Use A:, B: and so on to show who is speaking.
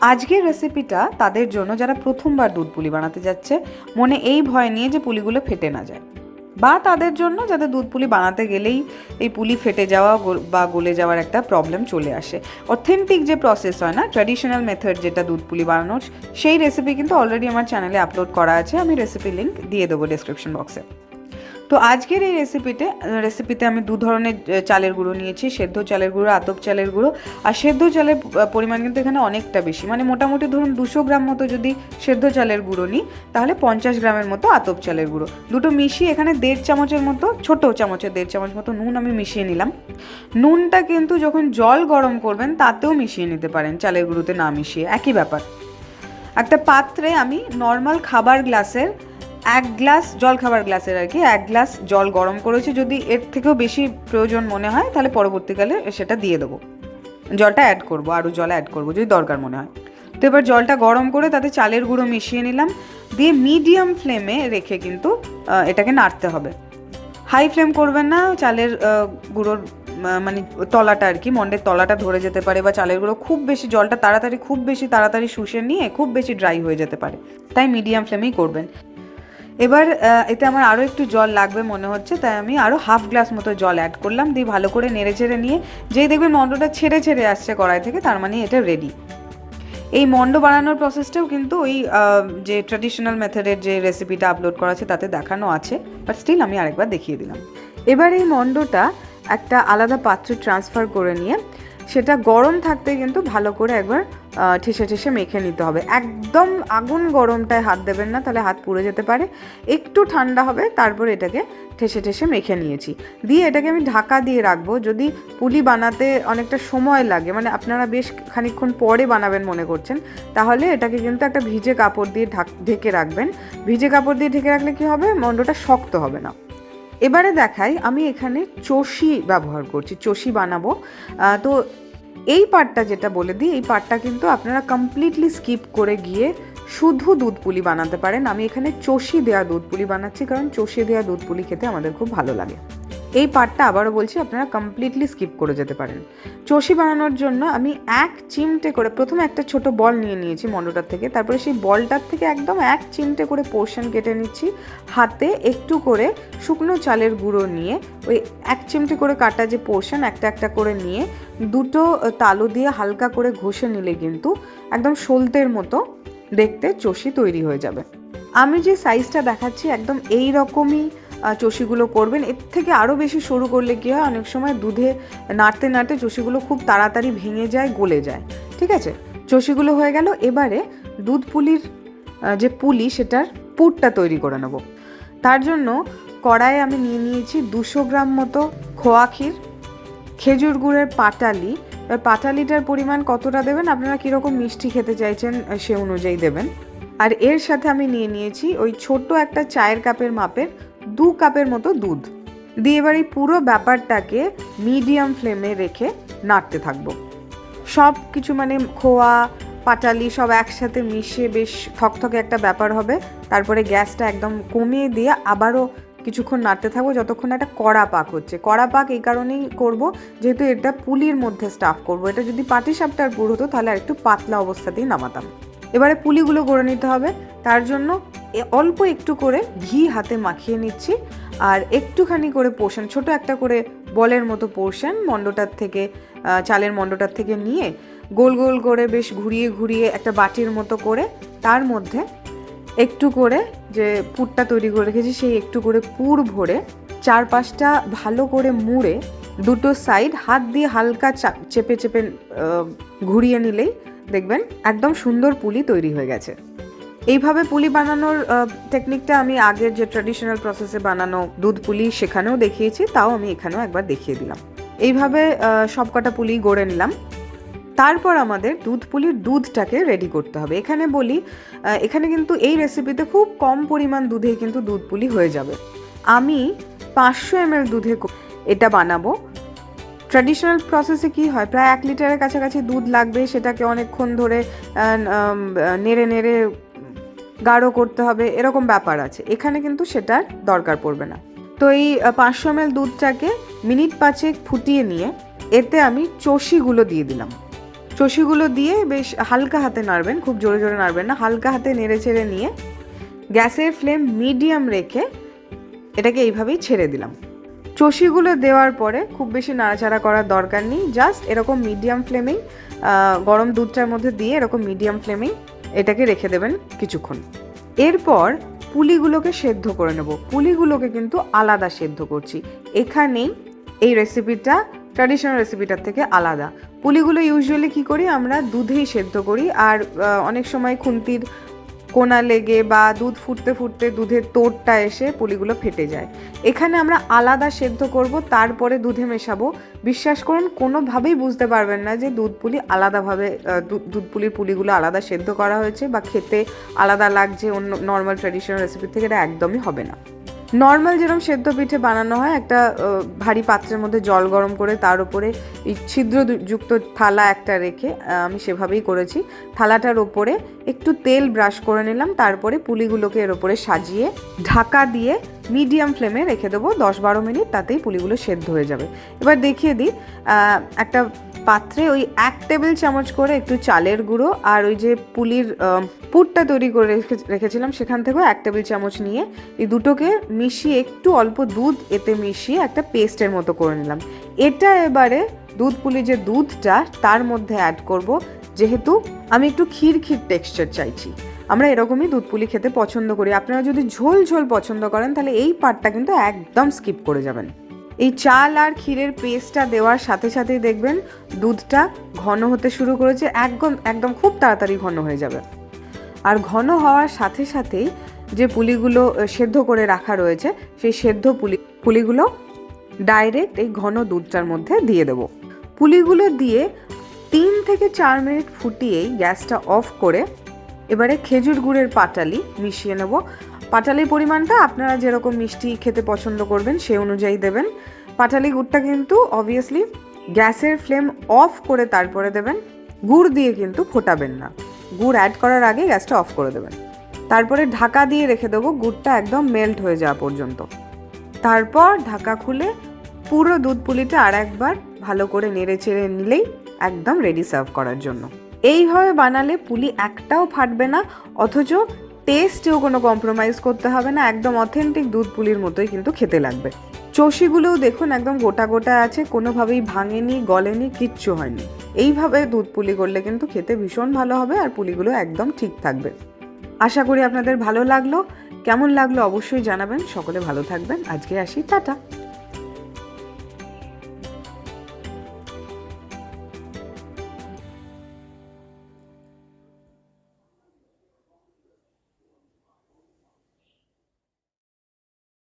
A: আজকের রেসিপিটা তাদের জন্য যারা প্রথমবার দুধ পুলি বানাতে যাচ্ছে, মনে এই ভয় নিয়ে যে পুলিগুলো ফেটে না যায়, বা তাদের জন্য যাদের দুধ পুলি বানাতে গেলেই এই পুলি ফেটে যাওয়া বা গলে যাওয়ার একটা প্রবলেম চলে আসে। অথেন্টিক যে প্রসেস হয় না, ট্র্যাডিশনাল মেথড যেটা দুধ পুলি বানানোর, সেই রেসিপি কিন্তু অলরেডি আমার চ্যানেলে আপলোড করা আছে। আমি রেসিপি লিঙ্ক দিয়ে দেবো ডেসক্রিপশন বক্সে। তো আজকের এই রেসিপিতে আমি দু ধরনের চালের গুঁড়ো নিয়েছি, সেদ্ধ চালের গুঁড়ো, আতপ চালের গুঁড়ো। আর সেদ্ধ চালের পরিমাণ কিন্তু এখানে অনেকটা বেশি, মানে মোটামুটি ধরুন 200 গ্রাম মতো যদি সেদ্ধ চালের গুঁড়ো নিই, তাহলে 50 গ্রামের মতো আতপ চালের গুঁড়ো। দুটো মিশিয়ে এখানে 1.5 চামচের মতো, ছোটো চামচের 1.5 চামচ মতো নুন আমি মিশিয়ে নিলাম। নুনটা কিন্তু যখন জল গরম করবেন তাতেও মিশিয়ে নিতে পারেন, চালের গুঁড়োতে না মিশিয়ে, একই ব্যাপার। একটা পাত্রে আমি নর্মাল খাবার গ্লাসের 1 গ্লাস, জল খাবার গ্লাসের আর কি 1 গ্লাস জল গরম করেছি। যদি এর থেকেও বেশি প্রয়োজন মনে হয় তাহলে পরবর্তীকালে সেটা দিয়ে দেবো, জলটা অ্যাড করবো, আরও জল অ্যাড করবো যদি দরকার মনে হয়। তো এবার জলটা গরম করে তাতে চালের গুঁড়ো মিশিয়ে নিলাম, দিয়ে মিডিয়াম ফ্লেমে রেখে কিন্তু এটাকে নাড়তে হবে। হাই ফ্লেম করবেন না, চালের গুঁড়োর মানে তলাটা আর কি, মন্ডের তলাটা ধরে যেতে পারে, বা চালের গুঁড়ো খুব বেশি জলটা খুব বেশি তাড়াতাড়ি শুষে নিয়ে খুব বেশি ড্রাই হয়ে যেতে পারে, তাই মিডিয়াম ফ্লেমেই করবেন। এবার এতে আমার আরও একটু জল লাগবে মনে হচ্ছে, তাই আমি আরও হাফ গ্লাস মতো জল অ্যাড করলাম, দিয়ে ভালো করে নেড়ে চেড়ে নিয়ে যেই দেখবেন মন্ডটা ছেড়ে ছেড়ে আসছে কড়াই থেকে, তার মানে এটা রেডি। এই মন্ড বানানোর প্রসেসটাও কিন্তু ওই যে ট্র্যাডিশনাল মেথডের যে রেসিপিটা আপলোড করা আছে তাতে দেখানো আছে, বাট স্টিল আমি আরেকবার দেখিয়ে দিলাম। এবার এই মন্ডটা একটা আলাদা পাত্রে ট্রান্সফার করে নিয়ে সেটা গরম থাকতে কিন্তু ভালো করে একবার ঠেসে ঠেসে মেখে নিতে হবে। একদম আগুন গরমটায় হাত দেবেন না, তাহলে হাত পুড়ে যেতে পারে। একটু ঠান্ডা হবে, তারপর এটাকে ঠেসে ঠেসে মেখে নিয়েছি, দিয়ে এটাকে আমি ঢাকা দিয়ে রাখবো। যদি পুলি বানাতে অনেকটা সময় লাগে, মানে আপনারা বেশ খানিকক্ষণ পরে বানাবেন মনে করছেন, তাহলে এটাকে কিন্তু একটা ভিজে কাপড় দিয়ে ঢেকে রাখবেন। ভিজে কাপড় দিয়ে ঢেকে রাখলে কি হবে, মন্ডটা শক্ত হবে না। এবারে দেখাই, আমি এখানে চষি ব্যবহার করছি, চষি বানাবো। তো এই পার্টটা যেটা বলে দিই, এই পার্টটা কিন্তু আপনারা কমপ্লিটলি স্কিপ করে গিয়ে শুধু দুধ পুলি বানাতে পারেন। আমি এখানে চষি দেওয়া দুধ পুলি বানাচ্ছি, কারণ চষি দেওয়া দুধ পুলি খেতে আমাদের খুব ভালো লাগে। এই পার্টটা আবারও বলছি, আপনারা কমপ্লিটলি স্কিপ করে যেতে পারেন। চষি বানানোর জন্য আমি 1 চিমটে করে প্রথমে একটা ছোট বল নিয়ে নিয়েছি মন্ডটার থেকে, তারপরে সেই বলটার থেকে একদম 1 চিমটে করে পোর্শন কেটে নিচ্ছি। হাতে একটু করে শুকনো চালের গুঁড়ো নিয়ে ওই 1 চিমটে করে কাটা যে পোর্শন একটা একটা করে নিয়ে দুটো তালু দিয়ে হালকা করে ঘষে নিলে কিন্তু একদম সলতের মতো দেখতে চষি তৈরি হয়ে যাবে। আমি যে সাইজটা দেখাচ্ছি একদম এই রকমই চষিগুলো করবেন। এর থেকে আরও বেশি সরু করলে কী হয়, অনেক সময় দুধে নাড়তে নাড়তে চষিগুলো খুব তাড়াতাড়ি ভেঙে যায়, গলে যায়। ঠিক আছে, চষিগুলো হয়ে গেল। এবারে দুধ পুলির যে পুলি, সেটার পুরটা তৈরি করে নেব। তার জন্য কড়াইয়ে আমি নিয়ে নিয়েছি 200 গ্রাম মতো খোয়া ক্ষীর, খেজুর গুড়ের পাটালি। এবার পাটালিটার পরিমাণ কতটা দেবেন, আপনারা কীরকম মিষ্টি খেতে চাইছেন সে অনুযায়ী দেবেন। আর এর সাথে আমি নিয়ে নিয়েছি ওই ছোট্ট একটা চায়ের কাপের মাপের 2 কাপের মতো দুধ, দিয়ে এবার এই পুরো ব্যাপারটাকে মিডিয়াম ফ্লেমে রেখে নাড়তে থাকবো। সব কিছু মানে খোয়া পাটালি সব একসাথে মিশে বেশ থকথকে একটা ব্যাপার হবে। তারপরে গ্যাসটা একদম কমিয়ে দিয়ে আবারও কিছুক্ষণ নাড়তে থাকবো, যতক্ষণ একটা কড়া পাক হচ্ছে। কড়া পাক এই কারণেই করব, যেহেতু এটা পুলির মধ্যে স্টাফ করব। এটা যদি পাটিসাপটার পুর হতো তাহলে আর একটু পাতলা অবস্থাতেই নামাতাম। এবারে পুলিগুলো গড়ে নিতে হবে, তার জন্য অল্প একটু করে ঘি হাতে মাখিয়ে নিচ্ছি, আর একটুখানি করে পোর্শন, ছোট একটা করে বলের মতো পোর্শন মন্ডটার থেকে, চালের মন্ডটার থেকে নিয়ে গোল গোল করে বেশ ঘুরিয়ে ঘুরিয়ে একটা বাটির মতো করে তার মধ্যে একটু করে যে পুরটা তৈরি করে রেখেছি সেই একটু করে পুর ভরে চারপাশটা ভালো করে মুড়ে দুটো সাইড হাত দিয়ে হালকা চেপে চেপে ঘুরিয়ে নিলেই দেখবেন একদম সুন্দর পুলি তৈরি হয়ে গেছে। এইভাবে পুলি বানানোর টেকনিকটা আমি আগের যে ট্র্যাডিশনাল প্রসেসে বানানো দুধ পুলি সেখানেও দেখিয়েছি, তাও আমি এখানেও একবার দেখিয়ে দিলাম। এইভাবে সবকটা পুলি গড়ে নিলাম। তারপর আমাদের দুধ পুলির দুধটাকে রেডি করতে হবে। এখানে বলি, এখানে কিন্তু এই রেসিপিতে খুব কম পরিমাণ দুধেই কিন্তু দুধ পুলি হয়ে যাবে। আমি 500 ml দুধে এটা বানাবো। ট্র্যাডিশনাল প্রসেসে কি হয়, প্রায় 1 লিটারের কাছাকাছি দুধ লাগবে, সেটাকে অনেকক্ষণ ধরে নেড়ে নেড়ে গাঢ় করতে হবে, এরকম ব্যাপার আছে। এখানে কিন্তু সেটার দরকার পড়বে না। তো এই 500 ml দুধটাকে মিনিট 5 ফুটিয়ে নিয়ে এতে আমি চষিগুলো দিয়ে দিলাম। চষিগুলো দিয়ে বেশ হালকা হাতে নাড়বেন, খুব জোরে জোরে নাড়বেন না, হালকা হাতে নেড়ে চেড়ে নিয়ে গ্যাসের ফ্লেম মিডিয়াম রেখে এটাকে এইভাবেই ছেড়ে দিলাম। চষিগুলো দেওয়ার পরে খুব বেশি নাড়াচাড়া করার দরকার নেই, জাস্ট এরকম মিডিয়াম ফ্লেমেই গরম দুধটার মধ্যে দিয়ে এরকম মিডিয়াম ফ্লেমেই এটাকে রেখে দেবেন কিছুক্ষণ। এরপর পুলিগুলোকে সেদ্ধ করে নেব। পুলিগুলোকে কিন্তু আলাদা সেদ্ধ করছি, এখানেই এই রেসিপিটা ট্র্যাডিশনাল রেসিপিটার থেকে আলাদা। পুলিগুলো ইউজুয়ালি কী করি আমরা দুধেই সেদ্ধ করি, আর অনেক সময় খুন্তির কোনা লেগে বা দুধ ফুটতে ফুটতে দুধের তোড়টা এসে পুলিগুলো ফেটে যায়। এখানে আমরা আলাদা সেদ্ধ করব, তারপরে দুধে মেশাবো। বিশ্বাস করুন কোনোভাবেই বুঝতে পারবেন না যে দুধ পুলি আলাদাভাবে দুধ পুলির পুলিগুলো আলাদা সেদ্ধ করা হয়েছে বা খেতে আলাদা লাগছে অন্য নর্মাল ট্র্যাডিশনাল রেসিপি থেকে, এটা একদমই হবে না। নর্মাল যেরকম সেদ্ধ পিঠে বানানো হয়, একটা ভারী পাত্রের মধ্যে জল গরম করে তার উপরে এই ছিদ্রযুক্ত থালা একটা রেখে আমি সেভাবেই করেছি। থালাটার ওপরে একটু তেল ব্রাশ করে নিলাম, তারপরে পুলিগুলোকে এর ওপরে সাজিয়ে ঢাকা দিয়ে মিডিয়াম ফ্লেমে রেখে দেবো 10-12 মিনিট, তাতেই পুলিগুলো সেদ্ধ হয়ে যাবে। এবার দেখিয়ে দিই, একটা পাত্রে ওই 1 টেবিল চামচ করে একটু চালের গুঁড়ো আর ওই যে পুলির পুরটা তৈরি করে রেখেছিলাম সেখান থেকেও 1 টেবিল চামচ নিয়ে এই দুটোকে মিশিয়ে একটু অল্প দুধ এতে মিশিয়ে একটা পেস্টের মতো করে নিলাম। এটা এবারে দুধ পুলি যে দুধটা তার মধ্যে অ্যাড করব, যেহেতু আমি একটু ক্ষীর টেক্সচার চাইছি। আমরা এরকমই দুধ পুলি খেতে পছন্দ করি। আপনারা যদি ঝোল ঝোল পছন্দ করেন তাহলে এই পার্টটা কিন্তু একদম স্কিপ করে যাবেন। এই চাল আর ক্ষীরের পেস্টটা দেওয়ার সাথে সাথেই দেখবেন দুধটা ঘন হতে শুরু করেছে, একদম খুব তাড়াতাড়ি ঘন হয়ে যাবে। আর ঘন হওয়ার সাথে সাথেই যে পুলিগুলো সেদ্ধ করে রাখা রয়েছে সেই সেদ্ধ পুলিগুলো ডাইরেক্ট এই ঘন দুধটার মধ্যে দিয়ে দেবো। পুলিগুলো দিয়ে 3 থেকে 4 মিনিট ফুটিয়েই গ্যাসটা অফ করে এবারে খেজুর গুড়ের পাটালি মিশিয়ে নেব। পাটালির পরিমাণটা আপনারা যেরকম মিষ্টি খেতে পছন্দ করবেন সেই অনুযায়ী দেবেন। পাটালি গুড়টা কিন্তু অবভিয়াসলি গ্যাসের ফ্লেম অফ করে তারপরে দেবেন, গুড় দিয়ে কিন্তু ফোটাবেন না। গুড় অ্যাড করার আগে গ্যাসটা অফ করে দেবেন, তারপরে ঢাকা দিয়ে রেখে দেবো গুড়টা একদম মেল্ট হয়ে যাওয়া পর্যন্ত। তারপর ঢাকা খুলে পুরো দুধ পুলিটা আর একবার ভালো করে নেড়ে চেড়ে নিলেই একদম রেডি সার্ভ করার জন্য। এইভাবে বানালে পুলি একটাও ফাটবে না, অথচ টেস্টেও কোনো কম্প্রোমাইজ করতে হবে না, একদম অথেন্টিক দুধ পুলির মতোই কিন্তু খেতে লাগবে। চষিগুলোও দেখুন একদম গোটা গোটা আছে, কোনোভাবেই ভাঙেনি গলেনি, কিচ্ছু হয়নি। এইভাবে দুধ পুলি করলে কিন্তু খেতে ভীষণ ভালো হবে আর পুলিগুলো একদম ঠিক থাকবে। আশা করি আপনাদের ভালো লাগলো। কেমন লাগলো অবশ্যই জানাবেন। সকলে ভালো থাকবেন। আজকে আসি, টাটা।